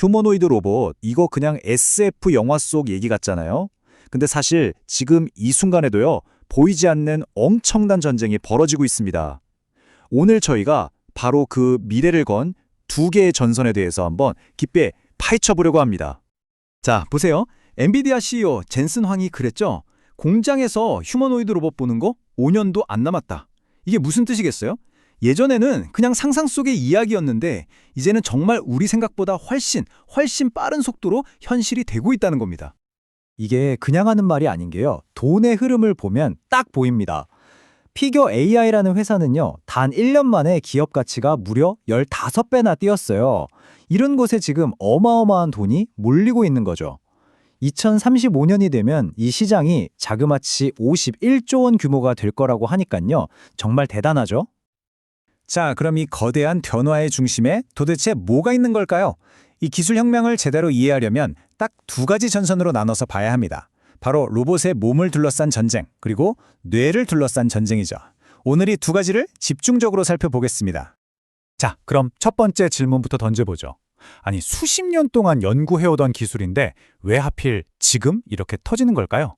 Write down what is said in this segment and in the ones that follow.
휴머노이드 로봇, 이거 그냥 SF 영화 속 얘기 같잖아요. 근데 사실 지금 이 순간에도요, 보이지 않는 엄청난 전쟁이 벌어지고 있습니다. 오늘 저희가 바로 그 미래를 건 두 개의 전선에 대해서 한번 깊게 파헤쳐 보려고 합니다. 자, 보세요. 엔비디아 CEO 젠슨 황이 그랬죠? 공장에서 휴머노이드 로봇 보는 거 5년도 안 남았다. 이게 무슨 뜻이겠어요? 예전에는 그냥 상상 속의 이야기였는데 이제는 정말 우리 생각보다 훨씬 빠른 속도로 현실이 되고 있다는 겁니다. 이게 그냥 하는 말이 아닌 게요. 돈의 흐름을 보면 딱 보입니다. 피겨 AI라는 회사는요, 단 1년 만에 기업 가치가 무려 15배나 뛰었어요. 이런 곳에 지금 어마어마한 돈이 몰리고 있는 거죠. 2035년이 되면 이 시장이 자그마치 51조 원 규모가 될 거라고 하니깐요. 정말 대단하죠? 자, 그럼 이 거대한 변화의 중심에 도대체 뭐가 있는 걸까요? 이 기술 혁명을 제대로 이해하려면 딱 두 가지 전선으로 나눠서 봐야 합니다. 바로 로봇의 몸을 둘러싼 전쟁, 그리고 뇌를 둘러싼 전쟁이죠. 오늘 이 두 가지를 집중적으로 살펴보겠습니다. 자, 그럼 첫 번째 질문부터 던져보죠. 아니, 수십 년 동안 연구해오던 기술인데 왜 하필 지금 이렇게 터지는 걸까요?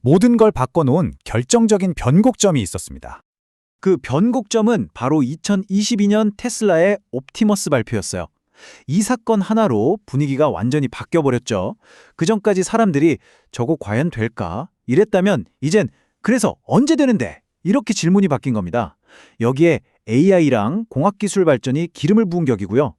모든 걸 바꿔놓은 결정적인 변곡점이 있었습니다. 그 변곡점은 바로 2022년 테슬라의 옵티머스 발표였어요. 이 사건 하나로 분위기가 완전히 바뀌어버렸죠. 그전까지 사람들이 저거 과연 될까? 이랬다면 이젠 그래서 언제 되는데? 이렇게 질문이 바뀐 겁니다. 여기에 AI랑 공학기술 발전이 기름을 부은 격이고요.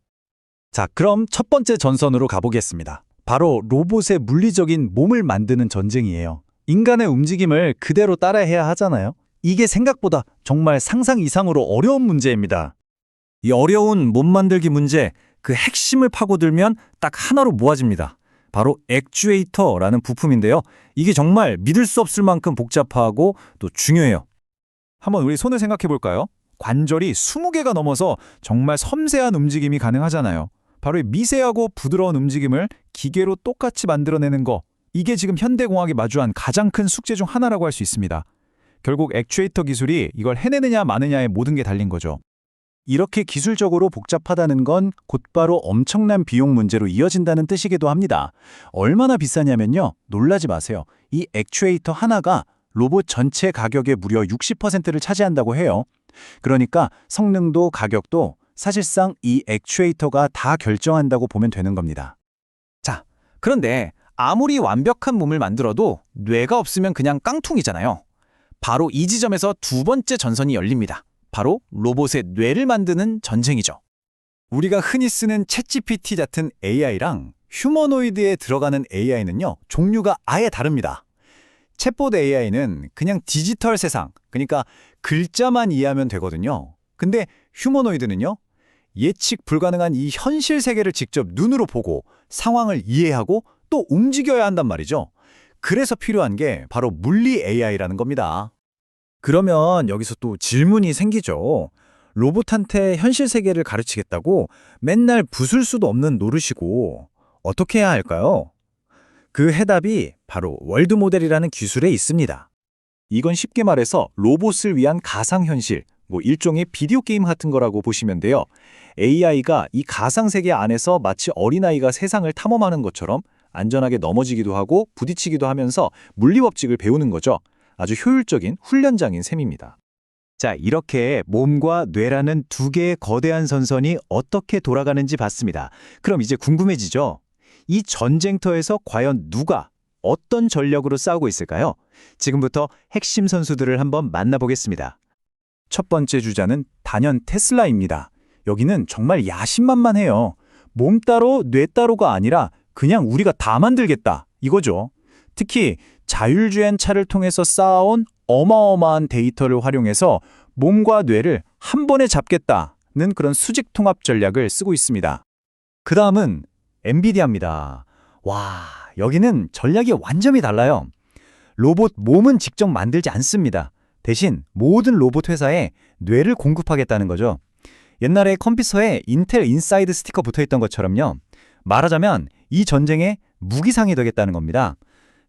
자, 그럼 첫 번째 전선으로 가보겠습니다. 바로 로봇의 물리적인 몸을 만드는 전쟁이에요. 인간의 움직임을 그대로 따라해야 하잖아요. 이게 생각보다 정말 상상 이상으로 어려운 문제입니다. 이 어려운 몸 만들기 문제, 그 핵심을 파고들면 딱 하나로 모아집니다. 바로 액추에이터라는 부품인데요. 이게 정말 믿을 수 없을 만큼 복잡하고 또 중요해요. 한번 우리 손을 생각해 볼까요? 관절이 20개가 넘어서 정말 섬세한 움직임이 가능하잖아요. 바로 이 미세하고 부드러운 움직임을 기계로 똑같이 만들어내는 거, 이게 지금 현대공학이 마주한 가장 큰 숙제 중 하나라고 할 수 있습니다. 결국 액추에이터 기술이 이걸 해내느냐 마느냐에 모든 게 달린 거죠. 이렇게 기술적으로 복잡하다는 건 곧바로 엄청난 비용 문제로 이어진다는 뜻이기도 합니다. 얼마나 비싸냐면요. 놀라지 마세요. 이 액추에이터 하나가 로봇 전체 가격의 무려 60%를 차지한다고 해요. 그러니까 성능도 가격도 사실상 이 액추에이터가 다 결정한다고 보면 되는 겁니다. 자, 그런데 아무리 완벽한 몸을 만들어도 뇌가 없으면 그냥 깡통이잖아요. 바로 이 지점에서 두 번째 전선이 열립니다. 바로 로봇의 뇌를 만드는 전쟁이죠. 우리가 흔히 쓰는 챗GPT 같은 AI랑 휴머노이드에 들어가는 AI는요, 종류가 아예 다릅니다. 챗봇 AI는 그냥 디지털 세상, 그러니까 글자만 이해하면 되거든요. 근데 휴머노이드는요, 예측 불가능한 이 현실 세계를 직접 눈으로 보고 상황을 이해하고 또 움직여야 한단 말이죠. 그래서 필요한 게 바로 물리 AI라는 겁니다. 그러면 여기서 또 질문이 생기죠. 로봇한테 현실 세계를 가르치겠다고 맨날 부술 수도 없는 노릇이고 어떻게 해야 할까요? 그 해답이 바로 월드 모델이라는 기술에 있습니다. 이건 쉽게 말해서 로봇을 위한 가상현실, 일종의 비디오 게임 같은 거라고 보시면 돼요. AI가 이 가상세계 안에서 마치 어린아이가 세상을 탐험하는 것처럼 안전하게 넘어지기도 하고 부딪히기도 하면서 물리법칙을 배우는 거죠. 아주 효율적인 훈련장인 셈입니다. 자, 이렇게 몸과 뇌라는 두 개의 거대한 전선이 어떻게 돌아가는지 봤습니다. 그럼 이제 궁금해지죠? 이 전쟁터에서 과연 누가 어떤 전력으로 싸우고 있을까요? 지금부터 핵심 선수들을 한번 만나보겠습니다. 첫 번째 주자는 단연 테슬라입니다. 여기는 정말 야심만만해요. 몸 따로 뇌 따로가 아니라 그냥 우리가 다 만들겠다, 이거죠. 특히 자율주행 차를 통해서 쌓아온 어마어마한 데이터를 활용해서 몸과 뇌를 한 번에 잡겠다는 그런 수직 통합 전략을 쓰고 있습니다. 그 다음은 엔비디아입니다. 와, 여기는 전략이 완전히 달라요. 로봇 몸은 직접 만들지 않습니다. 대신 모든 로봇 회사에 뇌를 공급하겠다는 거죠. 옛날에 컴퓨터에 인텔 인사이드 스티커 붙어있던 것처럼요. 말하자면 이 전쟁의 무기상이 되겠다는 겁니다.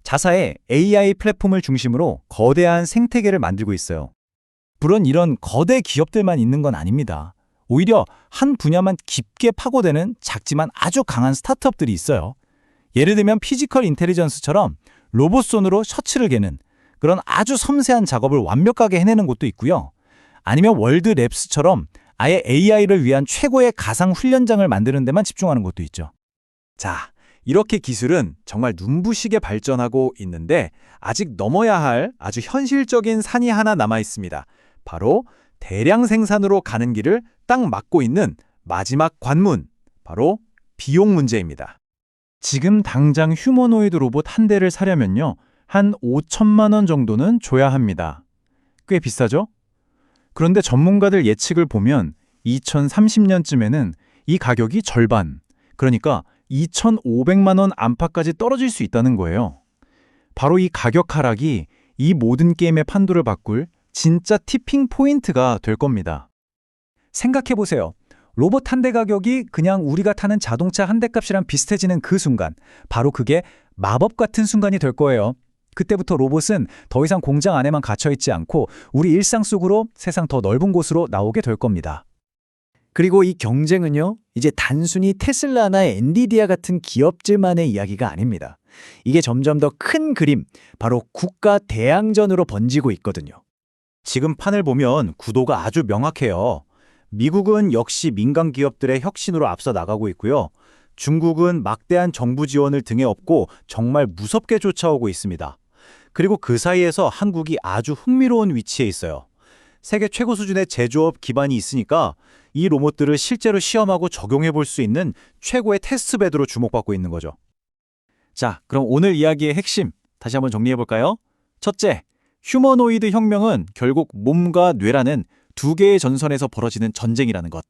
자사의 AI 플랫폼을 중심으로 거대한 생태계를 만들고 있어요. 물론 이런 거대 기업들만 있는 건 아닙니다. 오히려 한 분야만 깊게 파고드는 작지만 아주 강한 스타트업들이 있어요. 예를 들면 피지컬 인텔리전스처럼 로봇 손으로 셔츠를 개는 그런 아주 섬세한 작업을 완벽하게 해내는 곳도 있고요. 아니면 월드 랩스처럼 아예 AI를 위한 최고의 가상 훈련장을 만드는 데만 집중하는 곳도 있죠. 자, 이렇게 기술은 정말 눈부시게 발전하고 있는데 아직 넘어야 할 아주 현실적인 산이 하나 남아 있습니다. 바로 대량 생산으로 가는 길을 딱 막고 있는 마지막 관문, 바로 비용 문제입니다. 지금 당장 휴머노이드 로봇 한 대를 사려면요. 한 5천만 원 정도는 줘야 합니다. 꽤 비싸죠? 그런데 전문가들 예측을 보면 2030년쯤에는 이 가격이 절반, 그러니까 2,500만 원 안팎까지 떨어질 수 있다는 거예요. 바로 이 가격 하락이 이 모든 게임의 판도를 바꿀 진짜 티핑 포인트가 될 겁니다. 생각해보세요. 로봇 한 대 가격이 그냥 우리가 타는 자동차 한 대 값이랑 비슷해지는 그 순간, 바로 그게 마법 같은 순간이 될 거예요. 그때부터 로봇은 더 이상 공장 안에만 갇혀있지 않고 우리 일상 속으로 세상 더 넓은 곳으로 나오게 될 겁니다. 그리고 이 경쟁은요, 이제 단순히 테슬라나 엔비디아 같은 기업들만의 이야기가 아닙니다. 이게 점점 더 큰 그림, 바로 국가 대항전으로 번지고 있거든요. 지금 판을 보면 구도가 아주 명확해요. 미국은 역시 민간 기업들의 혁신으로 앞서 나가고 있고요. 중국은 막대한 정부 지원을 등에 업고 정말 무섭게 쫓아오고 있습니다. 그리고 그 사이에서 한국이 아주 흥미로운 위치에 있어요. 세계 최고 수준의 제조업 기반이 있으니까 이 로봇들을 실제로 시험하고 적용해 볼 수 있는 최고의 테스트베드로 주목받고 있는 거죠. 자, 그럼 오늘 이야기의 핵심 다시 한번 정리해 볼까요? 첫째, 휴머노이드 혁명은 결국 몸과 뇌라는 두 개의 전선에서 벌어지는 전쟁이라는 것.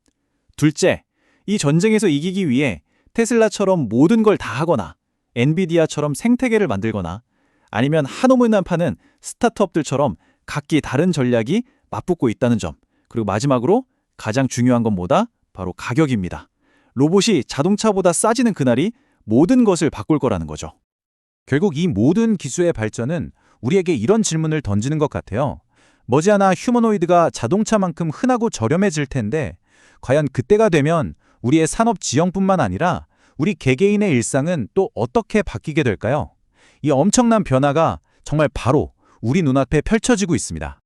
둘째, 이 전쟁에서 이기기 위해 테슬라처럼 모든 걸 다 하거나 엔비디아처럼 생태계를 만들거나 아니면 한우물만 파는 스타트업들처럼 각기 다른 전략이 맞붙고 있다는 점. 그리고 마지막으로 가장 중요한 건 뭐다? 바로 가격입니다. 로봇이 자동차보다 싸지는 그날이 모든 것을 바꿀 거라는 거죠. 결국 이 모든 기술의 발전은 우리에게 이런 질문을 던지는 것 같아요. 머지않아 휴머노이드가 자동차만큼 흔하고 저렴해질 텐데 과연 그때가 되면 우리의 산업 지형뿐만 아니라 우리 개개인의 일상은 또 어떻게 바뀌게 될까요? 이 엄청난 변화가 정말 바로 우리 눈앞에 펼쳐지고 있습니다.